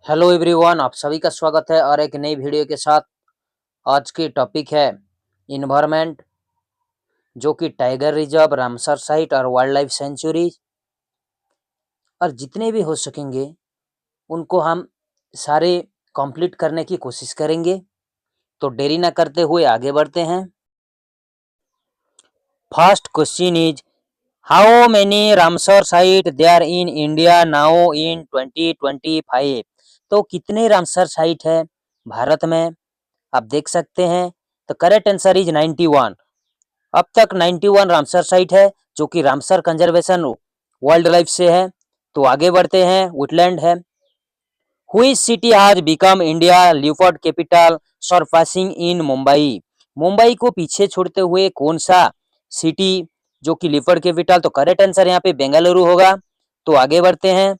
Hello everyone, आप सभी का स्वागत है और एक नई वीडियो के साथ। आज की टॉपिक है इन्वायरमेंट, जो कि टाइगर रिजर्व, रामसर साइट और वाइल्ड लाइफ सेंचुरी और जितने भी हो सकेंगे उनको हम सारे कंप्लीट करने की कोशिश करेंगे। तो देरी ना करते हुए आगे बढ़ते हैं। First question is how many Ramsar site there in India now in 2025। तो कितने रामसर साइट है भारत में, आप देख सकते हैं। तो करेक्ट आंसर इज 91। अब तक 91 रामसर साइट है, जो कि रामसर कंजर्वेशन वाइल्ड लाइफ से है। तो आगे बढ़ते हैं, वुडलैंड है। Which city has become India leopard capital surpassing in Mumbai. Mumbai को पीछे छोड़ते हुए कौन सा सिटी जो कि लिपर्ड कैपिटल, तो करेक्ट आंसर यहाँ पे बेंगलुरु होगा। तो आगे बढ़ते हैं।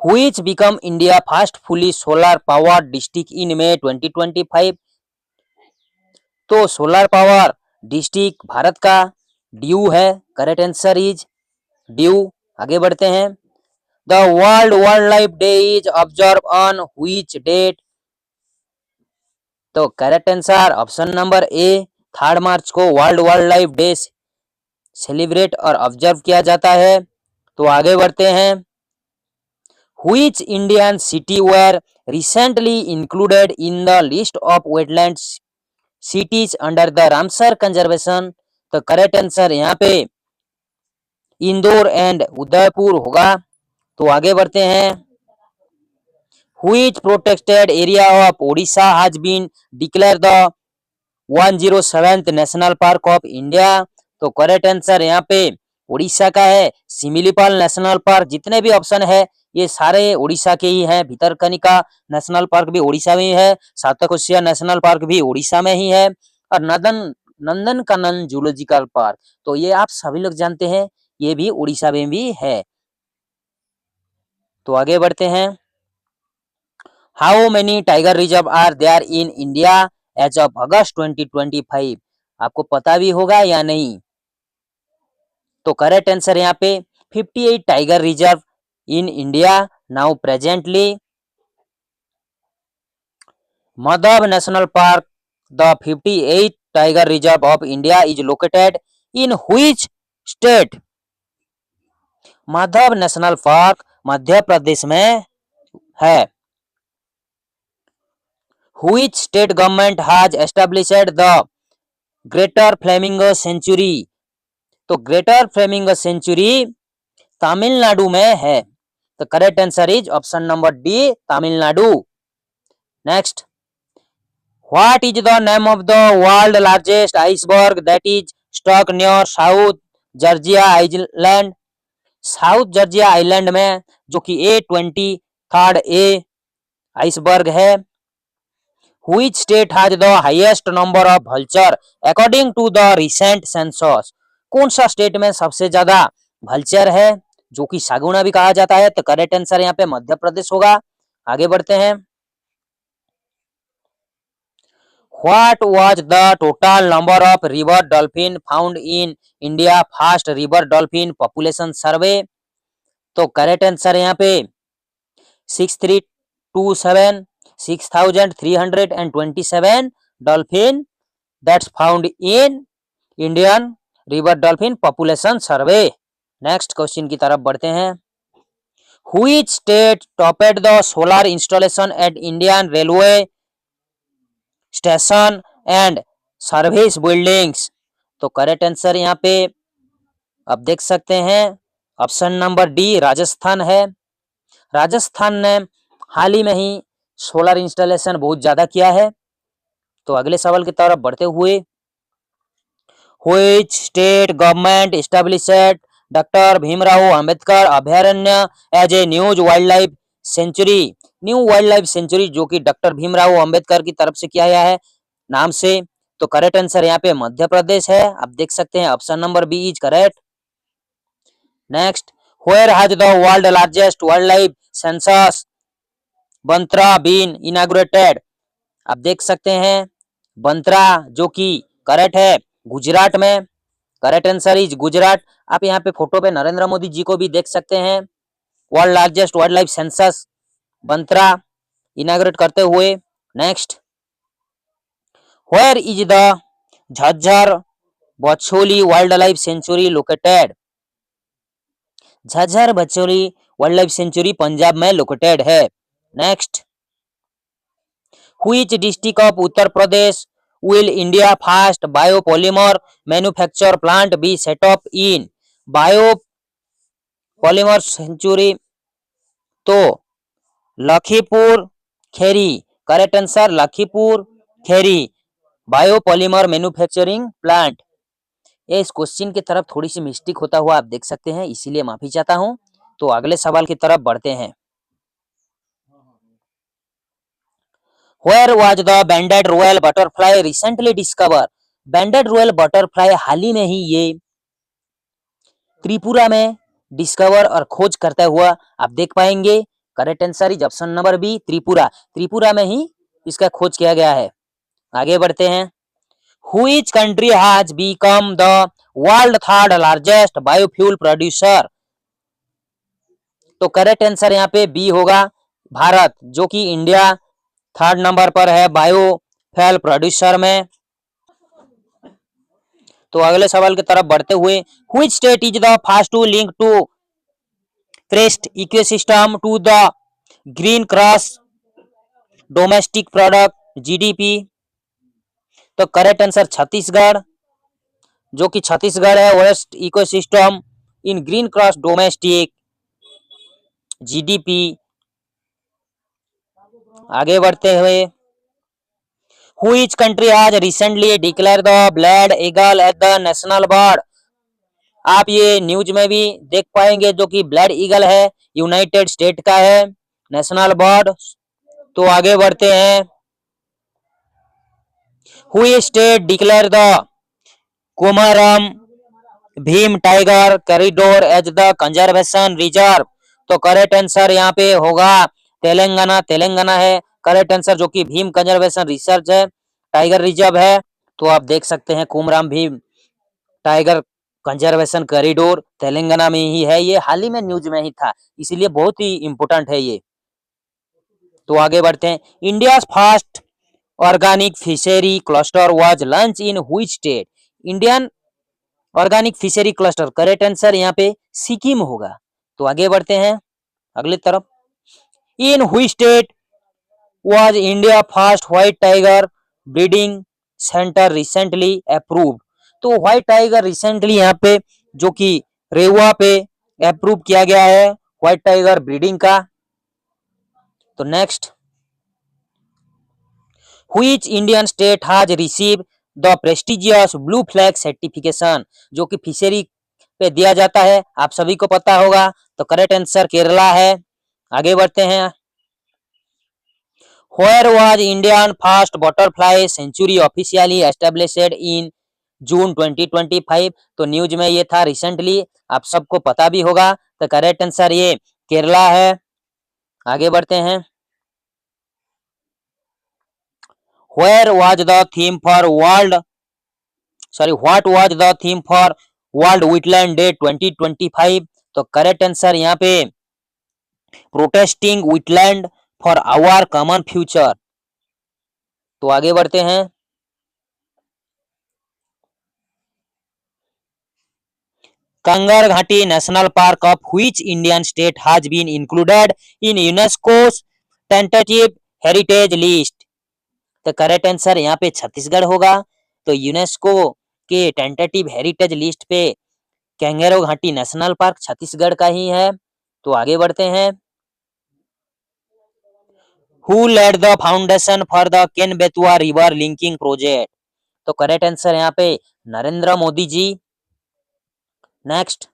Which become India first fully solar powered district in May 2025। तो सोलर पावर डिस्ट्रिक्ट भारत का ड्यू है। Correct answer is due. आगे बढ़ते हैं। The world wildlife day is observe on which date. तो correct answer option number A, 3 March को world wildlife day celebrate और observe किया जाता है। तो आगे बढ़ते हैं। Which Indian city were recently included in the list of wetlands cities under the Ramsar conservation. तो करेक्ट आंसर यहाँ पे इंदौर एंड उदयपुर होगा। तो आगे बढ़ते हैं। Which protected area of Odisha has been declared the 107th national park of India. तो correct answer यहाँ पे उड़ीसा का है, सिमिलीपाल नेशनल पार्क। जितने भी ऑप्शन है ये सारे उड़ीसा के ही हैं। भितरकनिका नेशनल पार्क भी उड़ीसा में ही है, सातकोशिया नेशनल पार्क भी उड़ीसा में ही है, और नंदनकानन जूलॉजिकल पार्क, तो ये आप सभी लोग जानते हैं, ये भी उड़ीसा में भी है। तो आगे बढ़ते हैं। How many tiger reserve are there in India as of August 2025। आपको पता भी होगा या नहीं। तो करेक्ट आंसर यहाँ पे 58 tiger reserve in India now presently. Madhav National Park, the 58th Tiger Reserve of India, is located in which state? Madhav national park Madhya Pradesh में है। Which state government has established the Greater Flamingo Sanctuary? तो greater flamingo century Tamil Nadu में है। तो correct answer is option number D, Tamil Nadu. Next, What is the name of the world largest iceberg that is stuck near South Georgia Island? South Georgia island में, जो कि A23 iceberg है। Which state has the highest number of vulture according to the recent census? कौन सा state में सबसे ज्यादा vulture है, जो कि सागुना भी कहा जाता है। तो करेक्ट आंसर यहाँ पे मध्य प्रदेश होगा। आगे बढ़ते हैं। What was the total number of river dolphin found in India first river dolphin population survey? तो करेक्ट आंसर यहाँ पे 6327 dolphin that's found in Indian river dolphin population survey. Next question की तरफ बढ़ते हैं। Which state topped the solar installation at Indian Railway station and service buildings? तो correct answer यहाँ पे आप देख सकते हैं, ऑप्शन नंबर डी, राजस्थान है। राजस्थान ने हाल ही में ही सोलर इंस्टॉलेशन बहुत ज्यादा किया है। तो अगले सवाल की तरफ बढ़ते हुए, which state government established doctor Bhimrao Ambedkar अभयारण्य as a new wildlife sanctuary. New wildlife sanctuary जो कि डॉक्टर भीमराव अंबेडकर की तरफ से किया गया है नाम से। तो करेक्ट आंसर यहाँ पे मध्य प्रदेश है। आप देख सकते हैं, option number B is correct. Next, where has the world largest wildlife census बंत्रा बीन इनॉग्रेटेड? आप देख सकते हैं, बंत्रा जो कि करेक्ट है गुजरात में। Correct answer is Gujarat. आप यहाँ पे फोटो पे नरेंद्र मोदी जी को भी देख सकते हैं। World largest wildlife census बंत्रा इनाग्रेट करते हुए। Next, where is the Jhajjar Bachhauli wildlife sanctuary located? Jhajjar Bachhauli wildlife sanctuary Punjab में लोकेटेड है। Next, which district of Uttar Pradesh will India first biopolymer manufacture plant be set up in? Biopolymer century तो Lakhipur Kheri, correct answer Lakhipur Kheri biopolymer manufacturing plant. ये इस question की तरफ थोड़ी सी mistake होता हुआ आप देख सकते हैं, इसीलिए माफी चाहता हूं। तो अगले सवाल की तरफ बढ़ते हैं। Where was the banded royal butterfly recently discovered? Banded royal butterfly हाल ही में ही ये त्रिपुरा में डिस्कवर और खोज करता हुआ आप देख पाएंगे। Correct answer is option number B, Tripura. Tripura में ही इसका खोज किया गया है। आगे बढ़ते हैं। Which country has become the world third largest biofuel producer? तो करेक्ट आंसर यहाँ पे बी होगा, भारत, जो कि इंडिया थर्ड नंबर पर है बायोफ्यूल प्रोड्यूसर में। तो अगले सवाल की तरफ बढ़ते हुए, which state is the first to link to crest ecosystem to the green gross domestic product GDP? तो करेक्ट आंसर छत्तीसगढ़, जो कि छत्तीसगढ़ है west ecosystem in green gross domestic GDP. आगे बढ़ते हुए, Which country has recently declared the bald eagle at the national bird? आप ये news में भी देख पाएंगे, जो कि ब्लैड ईगल है यूनाइटेड स्टेट का है नेशनल बर्ड। तो आगे बढ़ते हैं। Which state declared the Komaram Bheem tiger corridor as the conservation reserve? तो करेक्ट आंसर यहाँ पे होगा तेलंगाना। तेलंगाना है करेक्ट आंसर, जो कि भीम कंजर्वेशन रिसर्च है, टाइगर रिजर्व है। तो आप देख सकते हैं Komaram Bheem tiger conservation corridor Telangana में ही है। ये हाल ही में न्यूज में ही था, इसीलिए बहुत ही इंपोर्टेंट है ये। तो आगे बढ़ते हैं। India first organic fishery cluster was launch in which state? Indian organic fishery cluster, correct answer यहाँ पे सिक्किम होगा। तो आगे बढ़ते हैं अगली तरफ। इन which state was India first white tiger breeding center recently approved? तो व्हाइट टाइगर रिसेंटली यहाँ पे जो कि रेवा पे अप्रूव किया गया है व्हाइट टाइगर ब्रीडिंग का। तो next, which Indian state has receive the prestigious blue flag certification? जो कि फिशरी पे दिया जाता है, आप सभी को पता होगा। तो करेक्ट आंसर केरला है। आगे बढ़ते हैं। Where was Indian first butterfly sanctuary officially established in जून 2025? तो न्यूज में ये था रिसेंटली, आप सबको पता भी होगा। तो करेक्ट आंसर ये केरला है। आगे बढ़ते हैं। Where was the theme for what was the theme for World Wetland Day 2025? तो करेक्ट आंसर यहाँ पे protecting wetland for our common future. तो आगे बढ़ते हैं। Kanger Ghati national park of which Indian state has been included in UNESCO's tentative heritage list? तो correct answer यहाँ पे छत्तीसगढ़ होगा। तो यूनेस्को के टेंटेटिव हेरिटेज लिस्ट पे कैंगेरो घाटी नेशनल पार्क छत्तीसगढ़ का ही है। तो आगे बढ़ते हैं। Who led the foundation for the Ken-Betwa river linking project? तो करेक्ट आंसर यहाँ पे Narendra Modi ji. Next,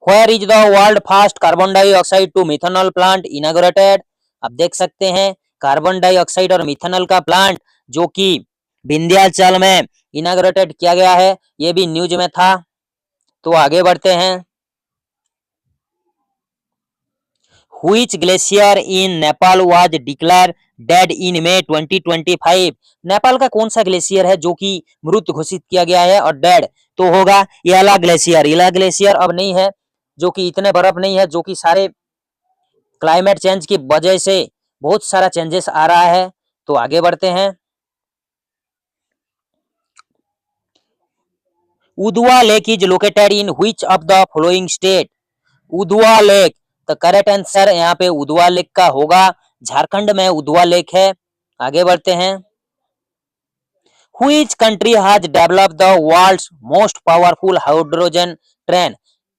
Where is the world first carbon dioxide to methanol plant inaugurated? आप देख सकते हैं कार्बन डाइऑक्साइड और मिथेनॉल का प्लांट जो कि विंध्याचल में इनॉग्रेटेड किया गया है, ये भी न्यूज में था। तो आगे बढ़ते हैं। Which glacier in Nepal was declared dead in May 2025? Nepal का कौन सा ग्लेशियर है जो कि मृत घोषित किया गया है और डेड? तो होगा इला ग्लेशियर। इला ग्लेशियर अब नहीं है, जो कि इतने बर्फ नहीं है जो कि सारे क्लाइमेट चेंज की वजह से बहुत सारा चेंजेस आ रहा है। तो आगे बढ़ते हैं। Udhwa lake is located in which of the following state? Udhwa lake, तो करेक्ट आंसर यहाँ पे उदवा लेक का होगा, झारखंड में उदवा लेक है। आगे बढ़ते हैं। Which country has developed the world's most powerful hydrogen train?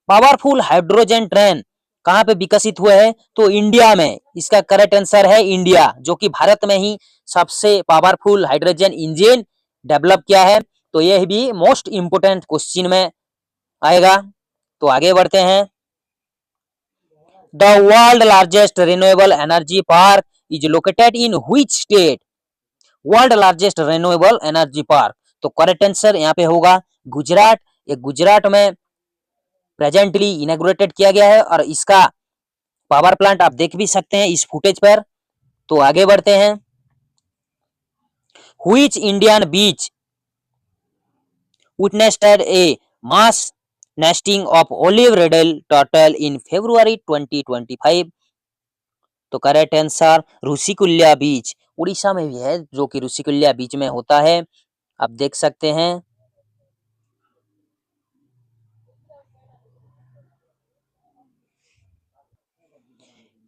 Powerful hydrogen train कहाँ पे विकसित हुए हैं? तो इंडिया में। इसका करेक्ट आंसर है इंडिया, जो कि भारत में ही सबसे पावरफुल हाइड्रोजन इंजन डेवलप किया है। तो यह भी मोस्ट इंपोर्टेंट क्वेश्चन में आएगा। तो आगे बढ़ते हैं। The world largest renewable energy park is located in which state? World largest renewable energy park, तो करेक्ट आंसर यहाँ पे होगा गुजरात। ये गुजरात में प्रेजेंटली इनॉग्रेटेड किया गया है और इसका पावर प्लांट आप देख भी सकते हैं इस फुटेज पर। तो आगे बढ़ते हैं। Which Indian beach witnessed A mass nesting of olive ridley turtle in February 2025? तो करेक्ट आंसर ऋषिकुल्या बीच, उड़ीसा में भी है, जो कि ऋषिकुल्या बीच में होता है, आप देख सकते हैं।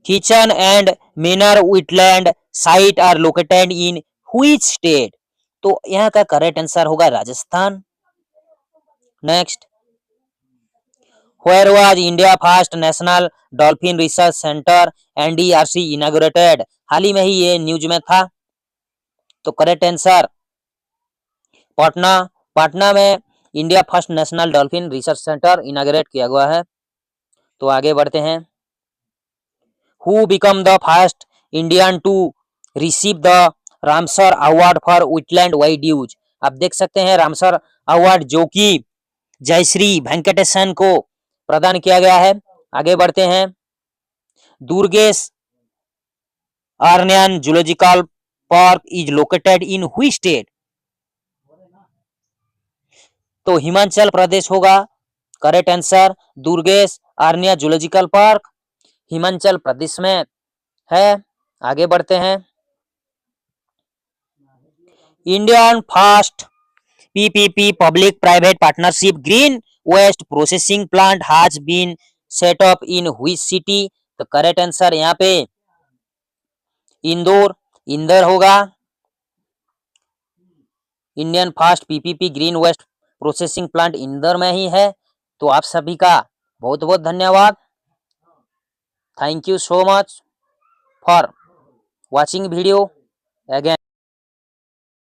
Khichan and Menar wetland site are located in which state? तो यहाँ का करेक्ट आंसर होगा Rajasthan. Next, where was India first national dolphin research centre NDRC inaugurated? हाल ही में ही ये न्यूज में था। तो करेक्ट आंसर पटना, पटना में India first national dolphin research centre inaugurate किया गया है। तो आगे बढ़ते हैं। Who become the first Indian to receive the Ramsar award for wetland wild? आप देख सकते हैं रामसर अवार्ड, जो कि जयश्री वेंकटेशन को प्रदान किया गया है। आगे बढ़ते हैं। Durgesh Aryan zoological park is located in which state? तो हिमाचल प्रदेश होगा। Correct answer Durgesh Arya zoological park Himachal Pradesh में है। आगे बढ़ते हैं। Indian first PPP public private partnership green waste processing plant has been set up in which city? तो करेक्ट आंसर यहाँ पे इंदौर, इंदौर होगा। Indian first PPP green waste processing plant Indore में ही है। तो आप सभी का बहुत बहुत धन्यवाद। Thank you so much for watching video again.